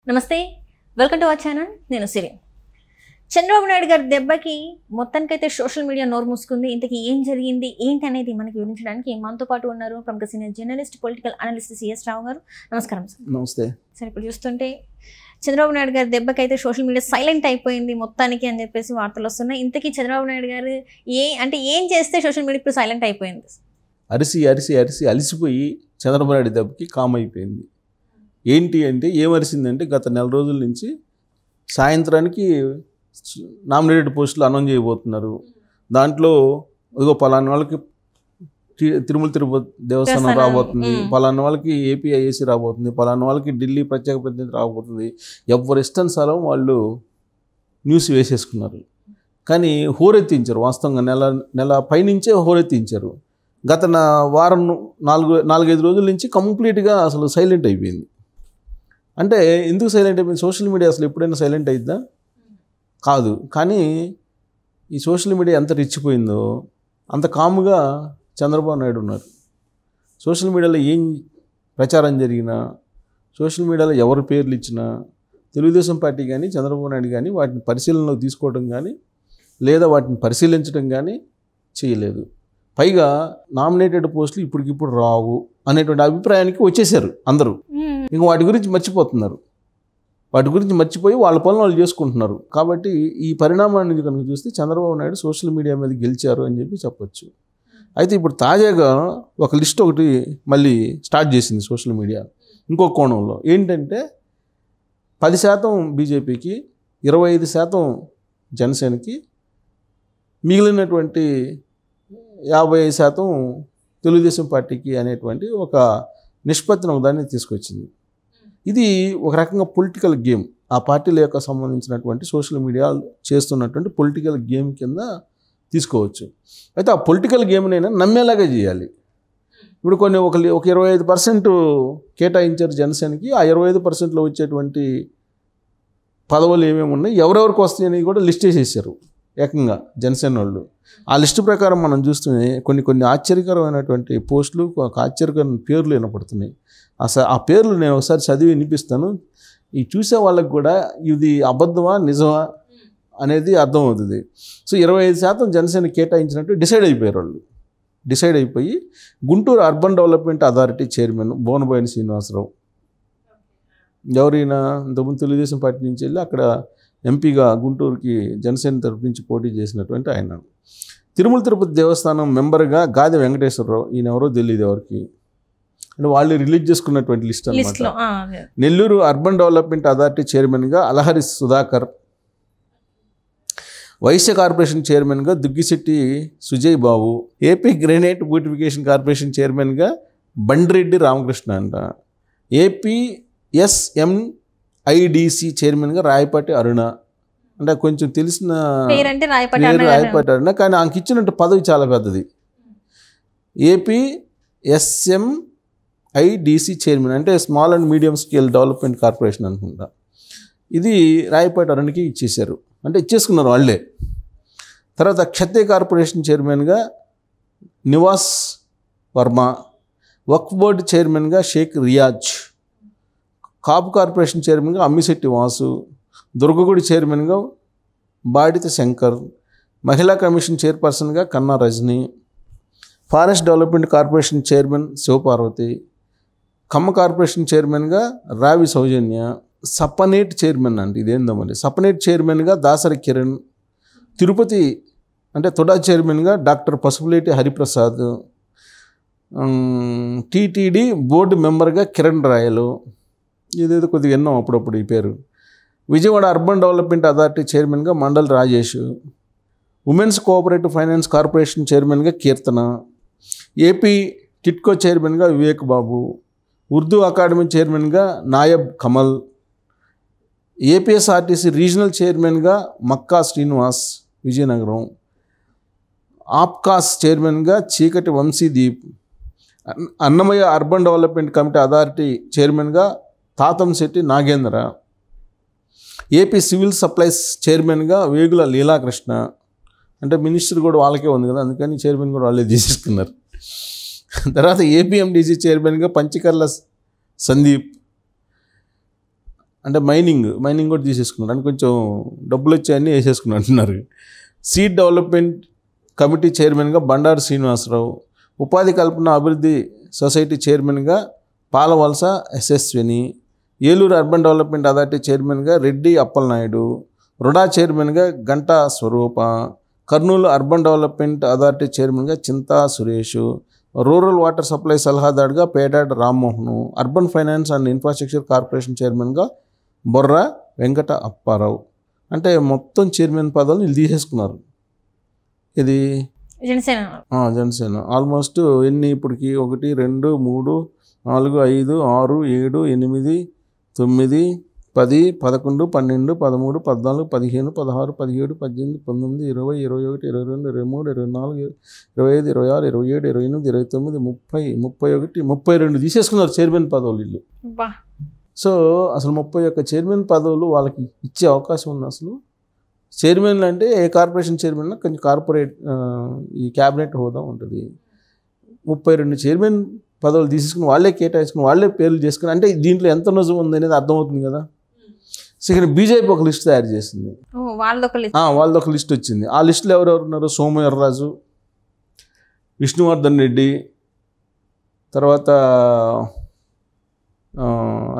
నమస్తే, welcome to our channel. నేను సిరి. చంద్రబాబు నాయుడు గారి దెబ్బకి మొత్తానికైతే సోషల్ మీడియా నోరు మూసుకుంది. ఇంతకీ ఏం జరిగింది ఏంటి అనేది మనకి వివరించడానికి మనతో పాటు ఉన్నారు ప్రముఖ senior journalist, political analyst C S Rao garu. నమస్కారం సార్. నమస్తే సార్, ఇప్పుడు చూస్తుంటే చంద్రబాబు నాయుడు గారి దెబ్బకైతే సోషల్ మీడియా సైలెంట్ అయిపోయింది మొత్తానికి అని చెప్పేసి వార్తలు వస్తున్నాయి. ఇంతకీ చంద్రబాబు నాయుడు గారు ఏం చేస్తే సోషల్ మీడియా ఇప్పుడు సైలెంట్ అయిపోయింది? అరిసి అరిసి అరిసి అలిసిపోయి చంద్రబాబు నాయుడు దెబ్బకి కామ్ అయిపోయింది. ఏంటి అంటే ఏమరిసిందంటే గత నెల రోజుల నుంచి సాయంత్రానికి నామినేటెడ్ పోస్టులు అనౌన్స్ చేయబోతున్నారు. దాంట్లో ఇదిగో పలానా వాళ్ళకి తిరుమల తిరుపతి దేవస్థానం రాబోతుంది, పలానా వాళ్ళకి ఏపీఐఏసీ రాబోతుంది, పలానా వాళ్ళకి ఢిల్లీ ప్రత్యేక ప్రతినిధి రాబోతుంది. ఎవరి ఇష్టం స్థలం వాళ్ళు న్యూస్ వేసేసుకున్నారు. కానీ హోరెత్తించారు. వాస్తవంగా నెల పైనుంచే హోరెత్తించారు. గత వారం 4-5 రోజుల నుంచి కంప్లీట్గా అసలు సైలెంట్ అయిపోయింది. అంటే ఎందుకు సైలెంట్ అయిపోయింది? సోషల్ మీడియా అసలు ఎప్పుడైనా సైలెంట్ అయిద్దా? కాదు. కానీ ఈ సోషల్ మీడియా ఎంత రెచ్చిపోయిందో అంత కాముగా చంద్రబాబు నాయుడు ఉన్నారు. సోషల్ మీడియాలో ఏం ప్రచారం జరిగినా, సోషల్ మీడియాలో ఎవరి పేర్లు ఇచ్చినా తెలుగుదేశం పార్టీ కానీ చంద్రబాబు నాయుడు కానీ వాటిని పరిశీలనలోకి తీసుకోవడం కానీ లేదా వాటిని పరిశీలించడం కానీ చేయలేదు. పైగా నామినేటెడ్ పోస్టులు ఇప్పటికిప్పుడు రావు అనేటువంటి అభిప్రాయానికి వచ్చేసారు అందరూ. ఇంక వాటి గురించి మర్చిపోతున్నారు. వాటి గురించి మర్చిపోయి వాళ్ళ పనులు వాళ్ళు చేసుకుంటున్నారు. కాబట్టి ఈ పరిణామాన్ని కనుక చూస్తే చంద్రబాబు నాయుడు సోషల్ మీడియా మీద గెలిచారు అని చెప్పొచ్చు. అయితే ఇప్పుడు తాజాగా ఒక లిస్ట్ ఒకటి మళ్ళీ స్టార్ట్ చేసింది సోషల్ మీడియా ఇంకో కోణంలో. ఏంటంటే 10% బీజేపీకి, 25% జనసేనకి, మిగిలినటువంటి 55% తెలుగుదేశం పార్టీకి అనేటువంటి ఒక నిష్పత్తిని ఒకదాన్ని తీసుకొచ్చింది. ఇది ఒక రకంగా పొలిటికల్ గేమ్. ఆ పార్టీల యొక్క సంబంధించినటువంటి సోషల్ మీడియా చేస్తున్నటువంటి పొలిటికల్ గేమ్ కింద తీసుకోవచ్చు. అయితే ఆ పొలిటికల్ గేమ్నైనా నమ్మేలాగా చేయాలి. ఇప్పుడు ఒక 25% కేటాయించారు జనసేనకి. ఆ 25%లో వచ్చేటువంటి పదవులు ఏమేమి ఉన్నాయి, ఎవరెవరికి వస్తాయని కూడా లిస్ట్ చేసేసారు ఏకంగా జనసేన వాళ్ళు. ఆ లిస్టు ప్రకారం మనం చూస్తే కొన్ని ఆశ్చర్యకరమైనటువంటి పోస్టులు, ఆశ్చర్యకరమైన పేర్లు వినపడుతున్నాయి. ఆ పేర్లు నేను ఒకసారి చదివి వినిపిస్తాను. ఈ చూసే వాళ్ళకి కూడా ఇది అబద్ధమా నిజమా అనేది అర్థమవుతుంది. సో 25% జనసేన కేటాయించినట్టు డిసైడ్ అయిపోయారు వాళ్ళు. డిసైడ్ అయిపోయి Guntur urban development authority chairman Bonaboina Srinivasarao, ఎవరైనా ఇంతకుముందు తెలుగుదేశం పార్టీ నుంచి వెళ్ళి అక్కడ ఎంపీగా గుంటూరుకి జనసేన తరపు నుంచి పోటీ చేసినటువంటి ఆయన. తిరుమల తిరుపతి దేవస్థానం మెంబర్గా గాది వెంకటేశ్వరరావు, ఈయన ఎవరో తెలియదు ఎవరికి, అంటే వాళ్ళు రిలీజ్ చేసుకున్నటువంటి లిస్ట్ అనమాట. నెల్లూరు అర్బన్ డెవలప్మెంట్ అథారిటీ చైర్మన్గా అలహరి సుధాకర్, వైశ్య కార్పొరేషన్ చైర్మన్గా దుగ్గిశెట్టి సుజయ్ బాబు, ఏపీ గ్రెనైట్ బ్యూటిఫికేషన్ కార్పొరేషన్ చైర్మన్గా బండిరెడ్డి రామకృష్ణ అంట, ఏపీ ఎస్ఎంఐడిసి చైర్మన్గా రాయపాటి అరుణ. అంటే కొంచెం తెలిసిన రాయపాటి అరుణ, కానీ ఆమెకి ఇచ్చినట్టు పదవి చాలా పెద్దది. ఏపీ ఎస్ఎంఐడిసి చైర్మన్ అంటే small and medium scale development corporation అనుకుంటా. ఇది రాయపాటి అరుణకి ఇచ్చేశారు, అంటే ఇచ్చేసుకున్నారు వాళ్ళే. తర్వాత క్షత్రియ కార్పొరేషన్ చైర్మన్గా నివాస్ వర్మ, వక్ఫ్ బోర్డు చైర్మన్గా షేక్ రియాజ్, కాపు కార్పొరేషన్ చైర్మన్గా అమ్మిశెట్టి వాసు, దుర్గగుడి చైర్మన్గా బాడిత శంకర్, మహిళా కమిషన్ చైర్పర్సన్గా Kanna Rajini, forest development corporation chairman Shivaparvathi, Kamma corporation చైర్మన్గా రావి సౌజన్య, సపనేట్ చైర్మన్ అంటే ఇదేందో మరి, సపనేట్ చైర్మన్గా దాసరి కిరణ్, తిరుపతి అంటే తుడా చైర్మన్గా doctor Pasupuleti Hariprasad, TTD board మెంబర్గా కిరణ్ రాయలు, ఇదేదో కొద్దిగా ఎన్నో అప్పుడప్పుడు ఈ పేరు, విజయవాడ అర్బన్ డెవలప్మెంట్ అథారిటీ చైర్మన్గా mandal Rajesh, women's cooperative finance corporation చైర్మన్గా కీర్తన, ఏపీ టిట్కో చైర్మన్గా వివేక్ బాబు, ఉర్దూ అకాడమీ చైర్మన్గా నాయబ్ కమల్, ఏపీఎస్ఆర్టీసీ రీజనల్ చైర్మన్గా మక్కా శ్రీనివాస్ విజయనగరం, ఆప్కాస్ చైర్మన్గా Cheekati Vamsideep, Annamayya urban development committee authority చైర్మన్గా Thathamsetti Nagendra, AP civil supplies చైర్మన్గా వేగుల లీలాకృష్ణ. అంటే మినిస్టర్ కూడా వాళ్ళకే ఉంది కదా, అందుకని చైర్మన్ కూడా వాళ్ళే తీసేసుకున్నారు. తర్వాత ఏపీఎండిసి చైర్మన్గా పంచకర్ల సందీప్, అంటే మైనింగ్ కూడా తీసేసుకున్నారు అని కొంచెం డబ్బులు వచ్చాయని వేసేసుకున్నారు అంటున్నారు. సీడ్ డెవలప్మెంట్ కమిటీ చైర్మన్గా బండారు శ్రీనివాసరావు, ఉపాధి కల్పన అభివృద్ధి సొసైటీ చైర్మన్గా Palavalasa Yasaswini, Eluru urban development authority చైర్మన్గా రెడ్డి అప్పలనాయుడు, రుడా చైర్మన్గా Ganta Swaroopa, Kurnool urban development authority చైర్మన్గా Chinta Suresh, rural water supply సలహాదారుగా Petada Rammohan, urban finance and infrastructure corporation చైర్మన్గా బొర్ర వెంకట అప్పారావు. అంటే మొత్తం చైర్మన్ పదవులు వీళ్ళు తీసేసుకున్నారు. ఇది జనసేన ఆల్మోస్ట్ ఎన్ని ఇప్పటికి 1 2 3 4 5 6 7 8 9 10 11 12 13 14 15 16 17 18 19 20 21 22 23 24 25 26 27 28 29 30 31 32 తీసేసుకున్నారు చైర్మన్ పదవులు వీళ్ళు. సో అసలు 31 చైర్మన్ పదవులు వాళ్ళకి ఇచ్చే అవకాశం ఉంది. అసలు చైర్మన్లు అంటే ఏ కార్పొరేషన్ చైర్మన్ కొంచెం కార్పొరేట్ ఈ క్యాబినెట్ హోదా ఉంటుంది. 32 చైర్మన్ పదవులు తీసేసుకుని వాళ్ళే కేటాయించుకుని వాళ్ళే పేర్లు చేసుకుని, అంటే దీంట్లో ఎంత నిజం ఉంది అనేది అర్థమవుతుంది కదా. సో ఇక్కడ బీజేపీ ఒక లిస్ట్ తయారు చేసింది, వాళ్ళదొక లిస్ట్ వచ్చింది. ఆ లిస్టులో ఎవరెవరు ఉన్నారు? సోమవీర్రాజు, విష్ణువర్ధన్ రెడ్డి, తర్వాత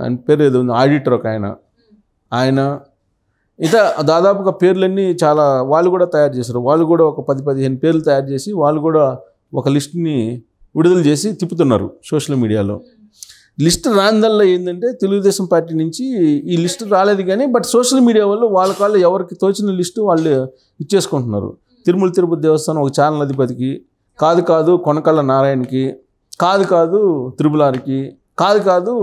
ఆయన పేరు ఏదో ఉంది ఆడిటర్ ఒక ఆయన ఇట్లా దాదాపుగా పేర్లన్నీ చాలా వాళ్ళు కూడా తయారు చేశారు. వాళ్ళు కూడా ఒక 10-15 పేర్లు తయారు చేసి వాళ్ళు కూడా ఒక లిస్ట్ని విడుదల చేసి తిప్పుతున్నారు సోషల్ మీడియాలో. లిస్ట్ రాందల్లో ఏంటంటే తెలుగుదేశం పార్టీ నుంచి ఈ లిస్ట్ రాలేదు కానీ బట్ సోషల్ మీడియా వాళ్ళు వాళ్ళ ఎవరికి తోచిన లిస్టు వాళ్ళు ఇచ్చేసుకుంటున్నారు. తిరుమల తిరుపతి దేవస్థానం ఒక ఛానల్ అధిపతికి, కాదు కొనకళ్ళ నారాయణకి, కాదు త్రిపులారికి, కాదు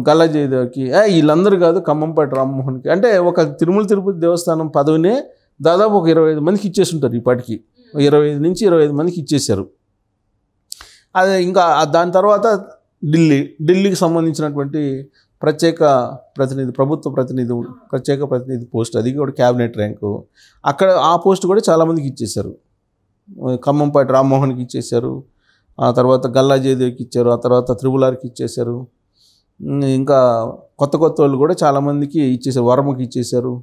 గల్లా జయదేవ్కి, వీళ్ళందరూ కాదు ఖమ్మంపాటి రామ్మోహన్కి. అంటే ఒక తిరుమల తిరుపతి దేవస్థానం పదవినే దాదాపు ఒక 25 మందికి ఇచ్చేసి ఉంటారు. ఇప్పటికి 25 నుంచి 25 మందికి ఇచ్చేశారు. అదే ఇంకా దాని తర్వాత ఢిల్లీకి సంబంధించినటువంటి ప్రభుత్వ ప్రత్యేక ప్రతినిధి పోస్ట్, అది కూడా క్యాబినెట్ ర్యాంకు. అక్కడ ఆ పోస్ట్ కూడా చాలామందికి ఇచ్చేశారు. ఖమ్మంపాటి రామ్మోహన్కి ఇచ్చేశారు, ఆ తర్వాత గల్లా జయదేవ్కి ఇచ్చారు, ఆ తర్వాత త్రిపులార్కి ఇచ్చేశారు. ఇంకా కొత్త వాళ్ళు కూడా చాలామందికి ఇచ్చేసారు, వర్మకి ఇచ్చేశారు.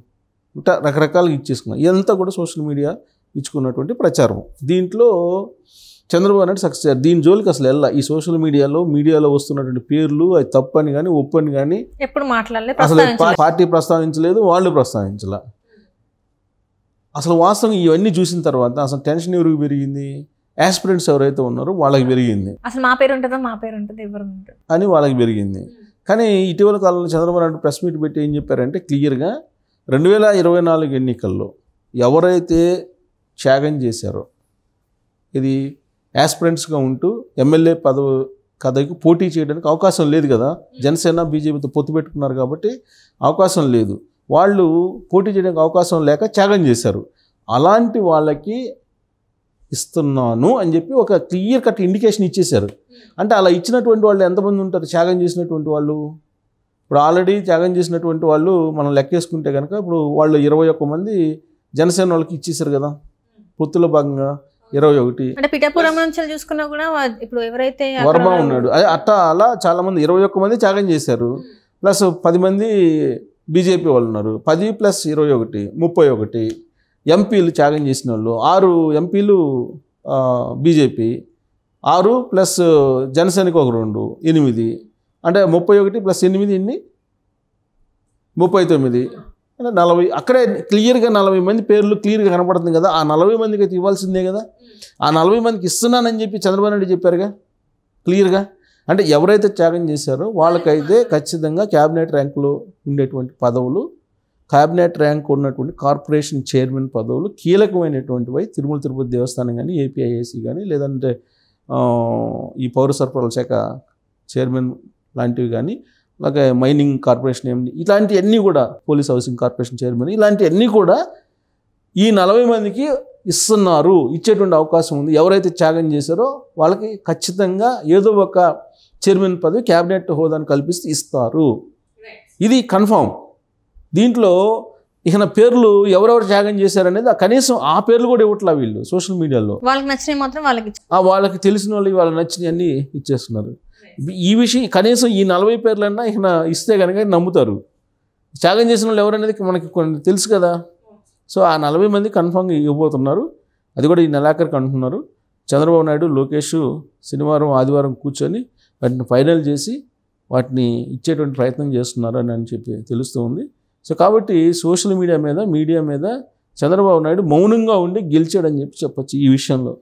ఇంకా రకరకాలుగా ఇచ్చేసుకున్నారు. ఇదంతా కూడా సోషల్ మీడియా ఇచ్చుకున్నటువంటి ప్రచారం. దీంట్లో చంద్రబాబు నాయుడు సక్సెస్ అయ్యారు. దీని జోలికి అసలు ఈ సోషల్ మీడియాలో వస్తున్నటువంటి పేర్లు అది తప్పని కానీ ఒప్పని కానీ ఎప్పుడు మాట్లాడలేదు, అసలు పార్టీ ప్రస్తావించలేదు, వాళ్ళు ప్రస్తావించలే. అసలు వాస్తవం ఇవన్నీ చూసిన తర్వాత అసలు టెన్షన్ ఎవరికి పెరిగింది? యాస్పిరెంట్స్ ఎవరైతే ఉన్నారో వాళ్ళకి పెరిగింది. అసలు మా పేరు ఉంటుంది ఎవరు అని వాళ్ళకి పెరిగింది. కానీ ఇటీవల కాలంలో చంద్రబాబు నాయుడు ప్రెస్ మీట్ పెట్టి ఏం చెప్పారంటే క్లియర్గా 2024 ఎన్నికల్లో ఎవరైతే త్యాగం చేశారో, ఇది యాస్పిరెంట్స్గా ఉంటూ ఎమ్మెల్యే పదవికి పోటీ చేయడానికి అవకాశం లేదు కదా, జనసేన బీజేపీతో పొత్తు పెట్టుకున్నారు కాబట్టి అవకాశం లేదు, వాళ్ళు పోటీ చేయడానికి అవకాశం లేక త్యాగం చేశారు. అలాంటి వాళ్ళకి ఇస్తున్నాను అని చెప్పి ఒక క్లియర్ కట్ ఇండికేషన్ ఇచ్చేశారు. అంటే అలా ఇచ్చినటువంటి వాళ్ళు ఎంతమంది ఉంటారు? త్యాగం చేసినటువంటి వాళ్ళు ఇప్పుడు ఆల్రెడీ త్యాగం చేసినటువంటి వాళ్ళు మనం లెక్కేసుకుంటే కనుక ఇప్పుడు వాళ్ళు 21 మంది జనసేన వాళ్ళకి ఇచ్చేసారు కదా, పొత్తులో భాగంగా 21. అంటే పిఠాపురం నుంచి చూసుకున్నా కూడా ఇప్పుడు ఎవరైతే వర్మ ఉన్నాడు, అలా చాలా మంది 21 మంది త్యాగం చేశారు. ప్లస్ 10 మంది బీజేపీ వాళ్ళు ఉన్నారు. 10 + 21 31 ఎంపీలు త్యాగం చేసిన వాళ్ళు. 6 ఎంపీలు బీజేపీ, 6 ప్లస్ జనసేనకి ఒక 2 8, అంటే 31 + 8 ఎన్ని 39, అంటే 40. అక్కడే క్లియర్గా 40 మంది పేర్లు క్లియర్గా కనపడుతుంది కదా. ఆ 40 మందికి అయితే ఇవ్వాల్సిందే కదా. ఆ 40 మందికి ఇస్తున్నానని చెప్పి చంద్రబాబు నాయుడు చెప్పారుగా క్లియర్గా. అంటే ఎవరైతే త్యాగం చేశారో వాళ్ళకైతే ఖచ్చితంగా క్యాబినెట్ ర్యాంకులో ఉండేటువంటి పదవులు, క్యాబినెట్ ర్యాంక్ ఉన్నటువంటి కార్పొరేషన్ చైర్మన్ పదవులు కీలకమైనటువంటివి తిరుమల తిరుపతి దేవస్థానం కానీ, ఏపీఐఏసీ కానీ, లేదంటే ఈ పౌర సరఫరాల శాఖ చైర్మన్ లాంటివి కానీ, అలాగే మైనింగ్ కార్పొరేషన్ ఇలాంటివన్నీ కూడా, పోలీస్ హౌసింగ్ కార్పొరేషన్ చైర్మన్ ఇలాంటివన్నీ కూడా ఈ 40 మందికి ఇస్తున్నారు, ఇచ్చేటువంటి అవకాశం ఉంది. ఎవరైతే త్యాగం చేశారో వాళ్ళకి ఖచ్చితంగా ఏదో ఒక చైర్మన్ పదవి క్యాబినెట్ హోదాను కల్పిస్తే ఇస్తారు. ఇది కన్ఫామ్. దీంట్లో ఇక పేర్లు ఎవరెవరు త్యాగం చేశారనేది కనీసం ఆ పేర్లు కూడా ఇవ్వట్లా వీళ్ళు సోషల్ మీడియాలో. వాళ్ళకి నచ్చినవి మాత్రం వాళ్ళకి వాళ్ళకి తెలిసిన వాళ్ళు వాళ్ళకి నచ్చినవి అన్నీ ఇచ్చేస్తున్నారు. ఈ విషయం కనీసం ఈ 40 పేర్లన్నా ఇక ఇస్తే కనుక నమ్ముతారు. త్యాగం చేసిన వాళ్ళు ఎవరనేది మనకి కొన్ని తెలుసు కదా. సో ఆ 40 మంది కన్ఫామ్గా ఇవ్వబోతున్నారు. అది కూడా ఈ నెలాఖరికి అంటున్నారు. చంద్రబాబు నాయుడు, లోకేష్ శనివారం ఆదివారం కూర్చొని వాటిని ఫైనల్ చేసి వాటిని ఇచ్చేటువంటి ప్రయత్నం చేస్తున్నారు అని చెప్పి తెలుస్తూ ఉంది. సో కాబట్టి సోషల్ మీడియా మీద చంద్రబాబు నాయుడు మౌనంగా ఉండి గెలిచాడని చెప్పి చెప్పొచ్చు ఈ విషయంలో.